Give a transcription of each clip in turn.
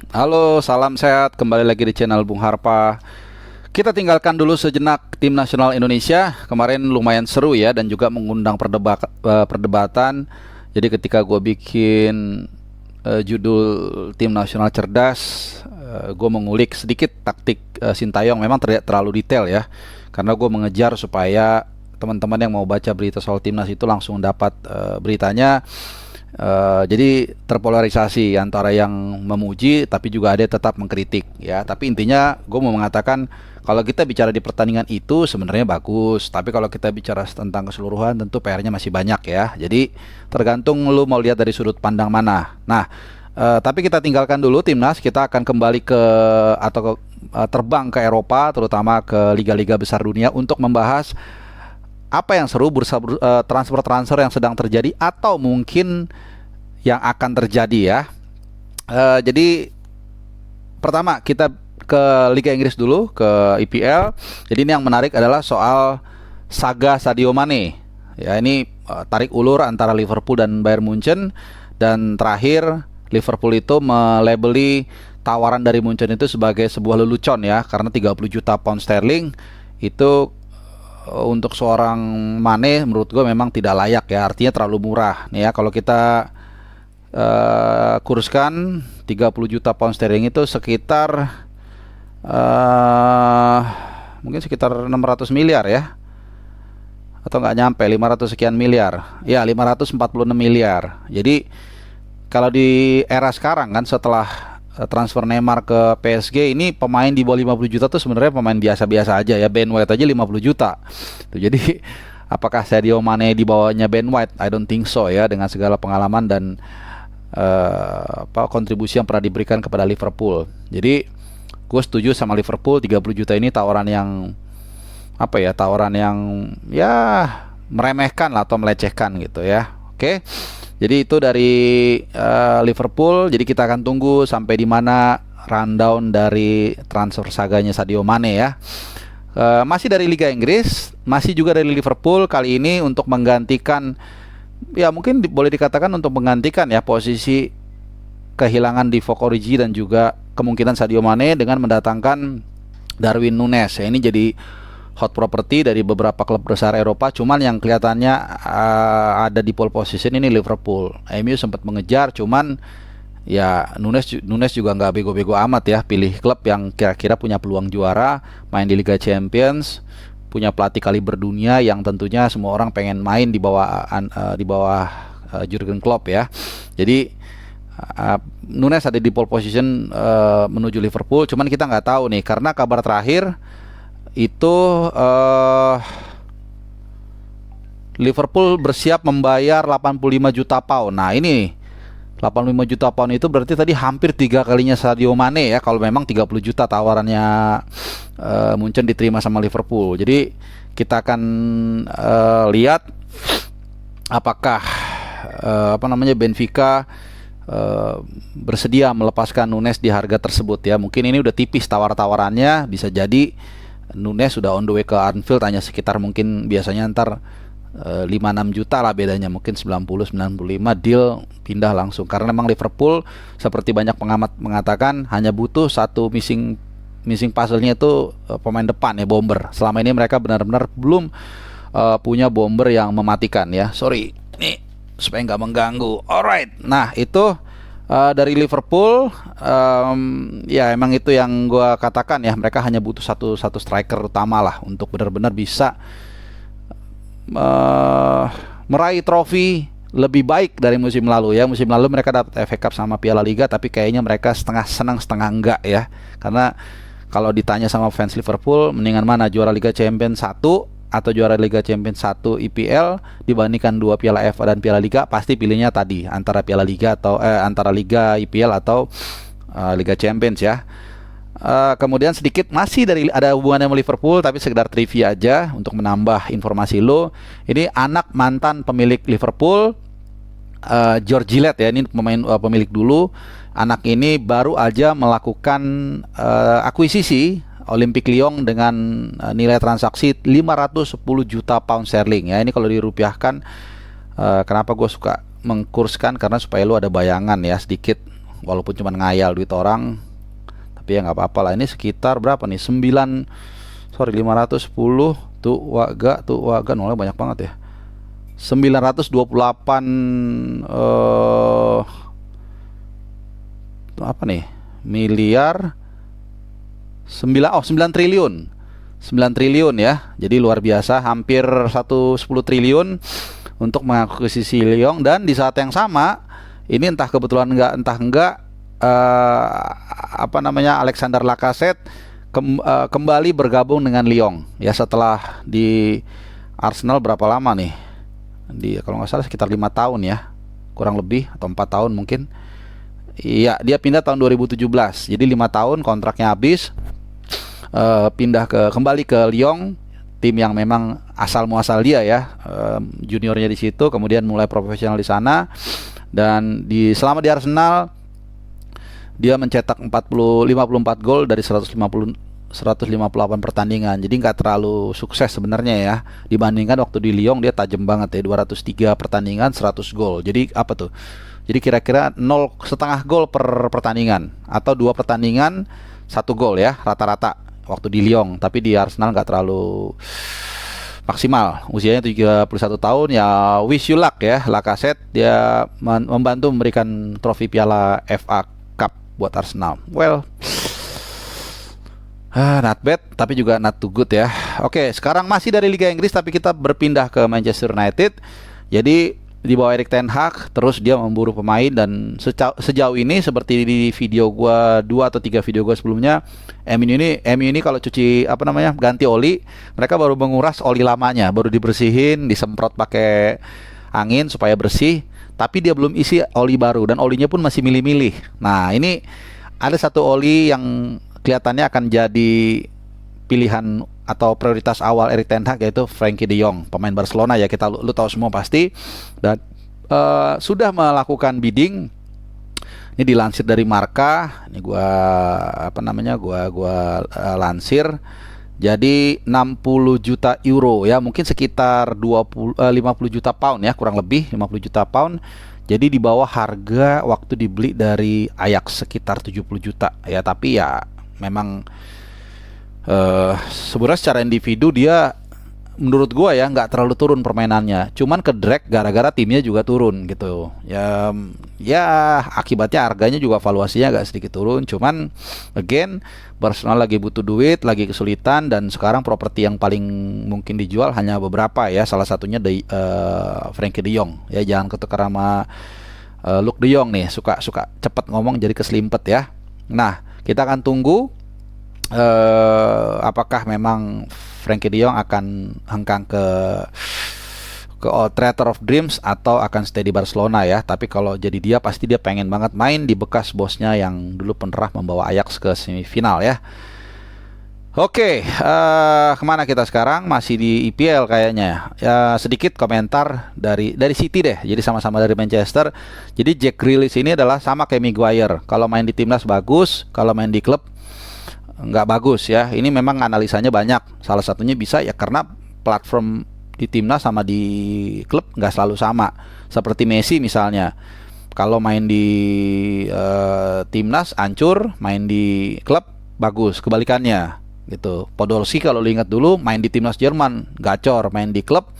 Halo, salam sehat. Kembali lagi di channel Bung Harpa. Kita tinggalkan dulu sejenak tim nasional Indonesia. Kemarin lumayan seru ya, dan juga mengundang perdebatan. Jadi ketika gue bikin judul tim nasional cerdas, gue mengulik sedikit taktik Sintayong. Memang tidak terlalu detail ya, karena gue mengejar supaya teman-teman yang mau baca berita soal timnas itu langsung dapat beritanya. Jadi terpolarisasi antara yang memuji tapi juga ada yang tetap mengkritik ya. Tapi intinya gue mau mengatakan kalau kita bicara di pertandingan itu sebenarnya bagus, tapi kalau kita bicara tentang keseluruhan tentu PR-nya masih banyak ya. Jadi tergantung lu mau lihat dari sudut pandang mana. Nah, tapi kita tinggalkan dulu timnas. Kita akan kembali ke terbang ke Eropa, terutama ke liga-liga besar dunia untuk membahas apa yang seru, bursa transfer-transfer yang sedang terjadi atau mungkin yang akan terjadi ya. Jadi pertama kita ke Liga Inggris dulu, ke IPL. Jadi ini yang menarik adalah soal saga Sadio Mane. Ya, ini tarik ulur antara Liverpool dan Bayern Munchen, dan terakhir Liverpool itu melabeli tawaran dari Munchen itu sebagai sebuah lelucon ya, karena 30 juta pound sterling itu untuk seorang Mane menurut gue memang tidak layak ya, artinya terlalu murah nih ya. Kalau kita kurskan 30 juta pound sterling itu sekitar mungkin sekitar 600 miliar ya, atau nggak nyampe 500 sekian miliar ya, 546 miliar. Jadi kalau di era sekarang kan, setelah transfer Neymar ke PSG, ini pemain di bawah 50 juta tuh sebenarnya pemain biasa-biasa aja ya. Ben White aja 50 juta tuh. Jadi apakah Sadio Mane di bawahnya Ben White? I don't think so ya, dengan segala pengalaman dan kontribusi yang pernah diberikan kepada Liverpool. Jadi gue setuju sama Liverpool. 30 juta ini tawaran yang tawaran yang ya meremehkan lah, atau melecehkan gitu ya. Oke. Jadi itu dari Liverpool. Jadi kita akan tunggu sampai di mana rundown dari transfer saganya Sadio Mane ya. Masih dari Liga Inggris, masih juga dari Liverpool kali ini untuk menggantikan, ya mungkin boleh dikatakan untuk menggantikan ya posisi kehilangan Divock Origi dan juga kemungkinan Sadio Mane dengan mendatangkan Darwin Núñez. Ya, ini jadi hot property dari beberapa klub besar Eropa. Cuman yang kelihatannya ada di pole position ini Liverpool. MU sempat mengejar, cuman ya Núñez juga nggak bego-bego amat ya. Pilih klub yang kira-kira punya peluang juara, main di Liga Champions, punya pelatih kaliber dunia yang tentunya semua orang pengen main di bawah Jurgen Klopp ya. Jadi Núñez ada di pole position menuju Liverpool. Cuman kita nggak tahu nih, karena kabar terakhir itu Liverpool bersiap membayar 85 juta pound. Nah ini 85 juta pound itu berarti tadi hampir 3 kalinya Sadio Mane ya, kalau memang 30 juta tawarannya Munchen diterima sama Liverpool. Jadi kita akan lihat apakah Benfica bersedia melepaskan Núñez di harga tersebut ya. Mungkin ini udah tipis tawar-tawarannya, bisa jadi Núñez sudah on the way ke Anfield, hanya sekitar mungkin biasanya ntar 5-6 juta lah bedanya, mungkin 90-95 deal pindah langsung. Karena memang Liverpool seperti banyak pengamat mengatakan hanya butuh satu missing puzzle-nya itu pemain depan ya, bomber. Selama ini mereka benar-benar belum punya bomber yang mematikan ya. Sorry, nih supaya nggak mengganggu. Alright, nah itu dari Liverpool. Ya emang itu yang gue katakan ya, mereka hanya butuh satu striker utama lah untuk benar-benar bisa meraih trofi lebih baik dari musim lalu ya. Musim lalu mereka dapat FA Cup sama Piala Liga, tapi kayaknya mereka setengah senang setengah enggak ya. Karena kalau ditanya sama fans Liverpool, mendingan mana, juara Liga Champions 1 atau juara Liga Champions 1 IPL dibandingkan 2 Piala FA dan Piala Liga, pasti pilihnya tadi, antara Piala Liga atau antara Liga IPL atau Liga Champions ya. Kemudian sedikit masih ada hubungannya sama Liverpool, tapi sekedar trivia aja untuk menambah informasi lo. Ini anak mantan pemilik Liverpool, George Gillett ya, ini pemilik dulu. Anak ini baru aja melakukan akuisisi Olympique Lyon dengan nilai transaksi 510 juta pound sterling ya. Ini kalau dirupiahkan, kenapa gue suka mengkurskan, karena supaya lu ada bayangan ya sedikit walaupun cuma ngayal duit orang, tapi ya nggak apa-apa lah. Ini sekitar berapa nih? 510 tuh waga nolnya banyak banget ya. 928 apa nih? Miliar 9 triliun. 9 triliun ya. Jadi luar biasa, hampir 10 triliun untuk mengakuisisi Lyon. Dan di saat yang sama, ini entah kebetulan entah enggak, Alexander Lacazette kembali bergabung dengan Lyon ya, setelah di Arsenal berapa lama nih? Kalau nggak salah sekitar 5 tahun ya, kurang lebih, atau 4 tahun mungkin. Iya, dia pindah tahun 2017. Jadi 5 tahun kontraknya habis. Kembali ke Lyon, tim yang memang asal muasal dia ya, juniornya di situ, kemudian mulai profesional di sana. Dan selama di Arsenal dia mencetak 54 gol dari 158 pertandingan. Jadi nggak terlalu sukses sebenarnya ya, dibandingkan waktu di Lyon dia tajam banget ya, 203 pertandingan 100 gol. Jadi apa tuh? Jadi kira-kira 0,5 gol per pertandingan, atau 2 pertandingan 1 gol ya rata-rata waktu di Lyon. Tapi di Arsenal nggak terlalu maksimal. Usianya 31 tahun ya, wish you luck ya Lacazette. Dia membantu memberikan trofi Piala FA Cup buat Arsenal. Well, not bad, tapi juga not too good ya. Oke, sekarang masih dari Liga Inggris, tapi kita berpindah ke Manchester United. Jadi di bawah Erik ten Hag, terus dia memburu pemain. Dan sejauh ini seperti di video gua 2 atau 3 video gua sebelumnya, MU ini kalau ganti oli, mereka baru menguras oli lamanya, baru dibersihin, disemprot pakai angin supaya bersih, tapi dia belum isi oli baru, dan olinya pun masih milih-milih. Nah, ini ada satu oli yang kelihatannya akan jadi pilihan atau prioritas awal Erik ten Hag, yaitu Frenkie de Jong, pemain Barcelona ya, lu tahu semua pasti. Dan sudah melakukan bidding. Ini dilansir dari Marca. Ini gua lansir. Jadi 60 juta euro ya, mungkin sekitar 50 juta pound ya, kurang lebih 50 juta pound. Jadi di bawah harga waktu dibeli dari Ajax, sekitar 70 juta ya. Tapi ya memang sebenarnya secara individu dia, menurut gua ya, nggak terlalu turun permainannya, cuman ke drag gara-gara timnya juga turun gitu ya. Akibatnya harganya juga, valuasinya agak sedikit turun. Cuman again, Barcelona lagi butuh duit, lagi kesulitan, dan sekarang properti yang paling mungkin dijual hanya beberapa ya, salah satunya Frenkie de Jong ya. Jangan ketukar sama Luke de Jong nih, suka cepat ngomong jadi keselimpet ya. Nah, kita akan tunggu apakah memang Frenkie de Jong akan hengkang ke Old Trafford of Dreams atau akan stay di Barcelona ya. Tapi kalau jadi dia, pasti dia pengen banget main di bekas bosnya yang dulu pernah membawa Ajax ke semifinal ya. Oke, kemana kita sekarang? Masih di IPL kayaknya ya. Sedikit komentar dari City deh, jadi sama-sama dari Manchester. Jadi Jack Grealish ini adalah sama kayak Maguire, kalau main di timnas bagus, kalau main di klub nggak bagus ya. Ini memang analisanya banyak. Salah satunya bisa ya karena platform di timnas sama di klub nggak selalu sama. Seperti Messi misalnya, kalau main di timnas hancur, main di klub bagus. Kebalikannya gitu. Podolski kalau lu ingat dulu, main di timnas Jerman gacor, main di klub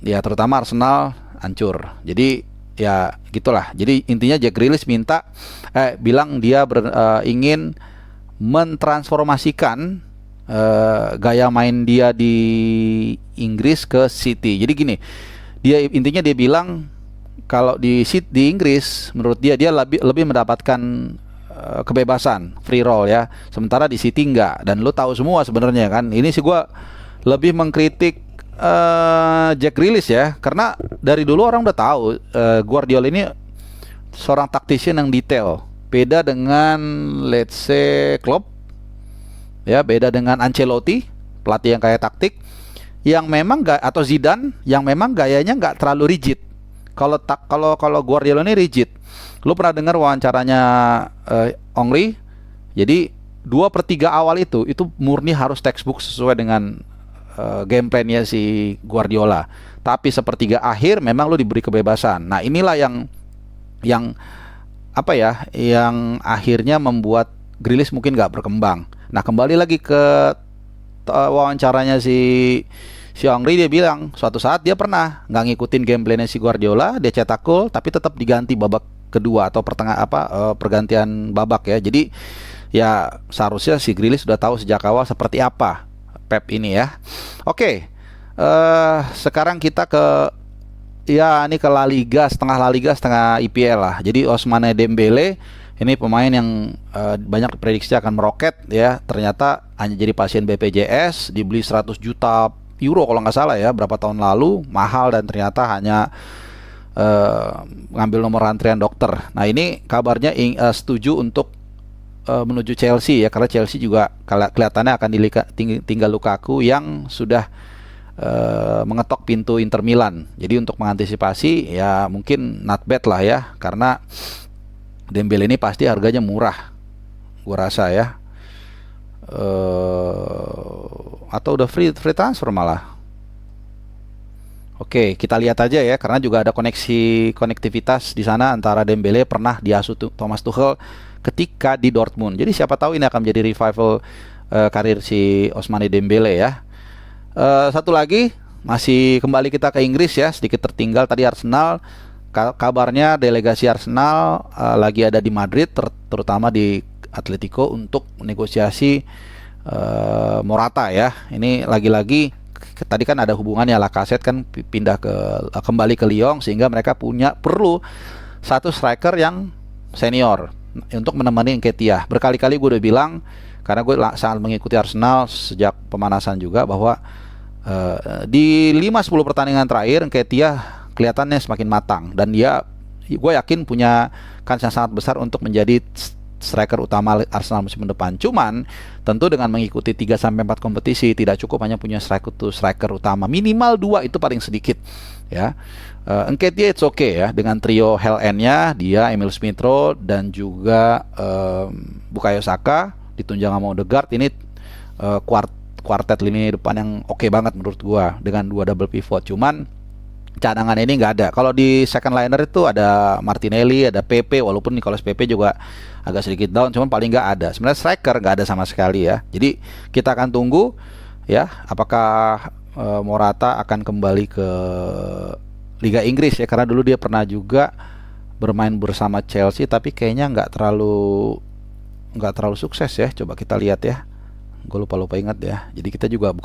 ya terutama Arsenal hancur. Jadi ya gitulah. Jadi intinya Jack Grealish bilang dia ingin mentransformasikan gaya main dia di Inggris ke City. Jadi gini, intinya dia bilang kalau di Inggris menurut dia lebih mendapatkan kebebasan, free roll ya. Sementara di City enggak. Dan lu tahu semua sebenarnya kan. Ini sih gua lebih mengkritik Jack Grealish ya, karena dari dulu orang udah tahu Guardiola ini seorang tactician yang detail. Beda dengan let's say Klopp ya, beda dengan Ancelotti, pelatih yang kayak taktik, yang memang atau Zidane yang memang gayanya nggak terlalu rigid. Kalau Guardiola ini rigid. Lu pernah dengar wawancaranya Henry? Jadi 2/3 awal itu murni harus textbook sesuai dengan game plan-nya si Guardiola. Tapi 1/3 akhir memang lu diberi kebebasan. Nah, inilah yang apa ya, yang akhirnya membuat Grealish mungkin nggak berkembang. Nah, kembali lagi ke wawancaranya si Henry, dia bilang suatu saat dia pernah nggak ngikutin gameplaynya si Guardiola, dia cetak gol tapi tetap diganti babak kedua atau pergantian babak ya. Jadi ya seharusnya si Grealish sudah tahu sejak awal seperti apa Pep ini ya. Oke, sekarang kita ini ke La Liga, setengah IPL lah. Jadi Ousmane Dembele ini pemain yang banyak diprediksi akan meroket ya. Ternyata hanya jadi pasien BPJS, dibeli 100 juta euro kalau nggak salah ya, berapa tahun lalu, mahal, dan ternyata hanya ngambil nomor antrian dokter. Nah, ini kabarnya setuju untuk menuju Chelsea ya, karena Chelsea juga kelihatannya akan tinggal Lukaku yang sudah mengetok pintu Inter Milan. Jadi untuk mengantisipasi ya mungkin not bad lah ya, karena Dembele ini pasti harganya murah, gua rasa ya. Atau udah free transfer malah. Oke, kita lihat aja ya, karena juga ada konektivitas di sana antara Dembele pernah diasuh Thomas Tuchel ketika di Dortmund. Jadi siapa tahu ini akan menjadi revival karir si Ousmane Dembele ya. Satu lagi, masih kembali kita ke Inggris ya, sedikit tertinggal tadi Arsenal. Kabarnya delegasi Arsenal lagi ada di Madrid, terutama di Atletico untuk negosiasi Morata ya. Ini lagi-lagi tadi kan ada hubungannya, Lacazette kan kembali ke Lyon, sehingga mereka perlu satu striker yang senior untuk menemani Nketiah. Berkali-kali gue udah bilang, karena gue sangat mengikuti Arsenal sejak pemanasan juga, bahwa di 5-10 pertandingan terakhir Nketiah kelihatannya semakin matang, dan gue yakin punya kans yang sangat besar untuk menjadi striker utama Arsenal musim depan. Cuman tentu dengan mengikuti 3-4 kompetisi tidak cukup hanya punya striker utama, minimal 2 itu paling sedikit ya. Nketiah it's okay ya, dengan trio Hell End-nya dia, Emil Smith Rowe, dan juga Bukayo Saka ditunjang sama Odegaard. Ini kuartet lini depan yang oke banget menurut gua, dengan 2 double pivot. Cuman cadangan ini nggak ada. Kalau di second liner itu ada Martinelli, ada Pepe, walaupun Nicolas Pepe juga agak sedikit down, cuman paling nggak ada. Sebenarnya striker nggak ada sama sekali ya. Jadi kita akan tunggu ya, apakah Morata akan kembali ke Liga Inggris ya, karena dulu dia pernah juga bermain bersama Chelsea, tapi kayaknya nggak terlalu sukses ya. Coba kita lihat ya. Gue lupa ingat ya. Jadi kita juga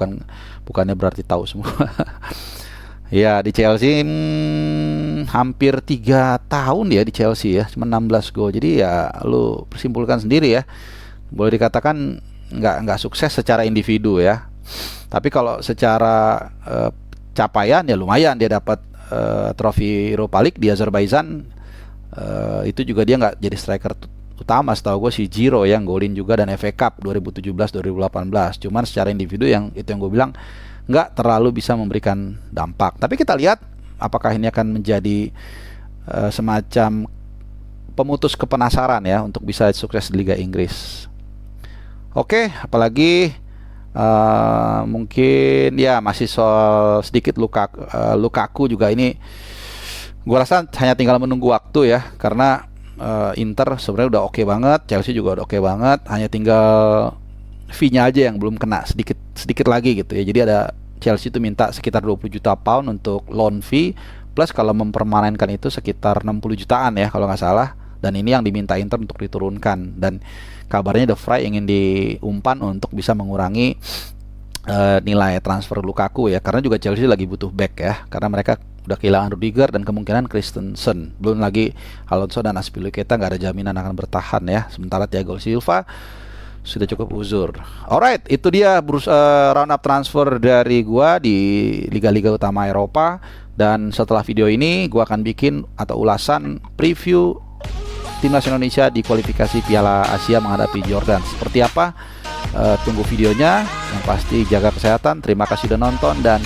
bukannya berarti tahu semua. Ya, di Chelsea hampir 3 tahun ya di Chelsea ya, cuma 16 gol. Jadi ya lu simpulkan sendiri ya. Boleh dikatakan nggak sukses secara individu ya. Tapi kalau secara capaian ya lumayan, dia dapat trofi Europa League di Azerbaijan. Itu juga dia nggak jadi striker utama, setahu gue si Giro yang golin juga, dan FA Cup 2017-2018. Cuman secara individu yang gue bilang nggak terlalu bisa memberikan dampak. Tapi kita lihat apakah ini akan menjadi semacam pemutus kepenasaran ya untuk bisa sukses di Liga Inggris. Oke, apalagi mungkin ya masih soal sedikit Lukaku juga ini. Gua rasa hanya tinggal menunggu waktu ya, karena Inter sebenarnya udah oke banget, Chelsea juga udah oke banget, hanya tinggal fee-nya aja yang belum kena sedikit lagi gitu ya. Jadi ada Chelsea itu minta sekitar 20 juta pound untuk loan fee, plus kalau mempermanenkan itu sekitar 60 jutaan ya kalau nggak salah. Dan ini yang diminta Inter untuk diturunkan, dan kabarnya The Fry ingin diumpan untuk bisa mengurangi nilai transfer Lukaku ya, karena juga Chelsea lagi butuh back ya, karena mereka udah kehilangan Rudiger dan kemungkinan Christensen, belum lagi Alonso dan Azpilicueta nggak ada jaminan akan bertahan ya. Sementara Thiago Silva sudah cukup uzur. Alright, itu dia round up transfer dari gua di liga-liga utama Eropa. Dan setelah video ini gua akan bikin atau ulasan preview timnas Indonesia di kualifikasi Piala Asia menghadapi Jordan. Seperti apa? Tunggu videonya. Yang pasti jaga kesehatan. Terima kasih sudah nonton, dan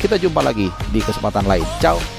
kita jumpa lagi di kesempatan lain. Ciao.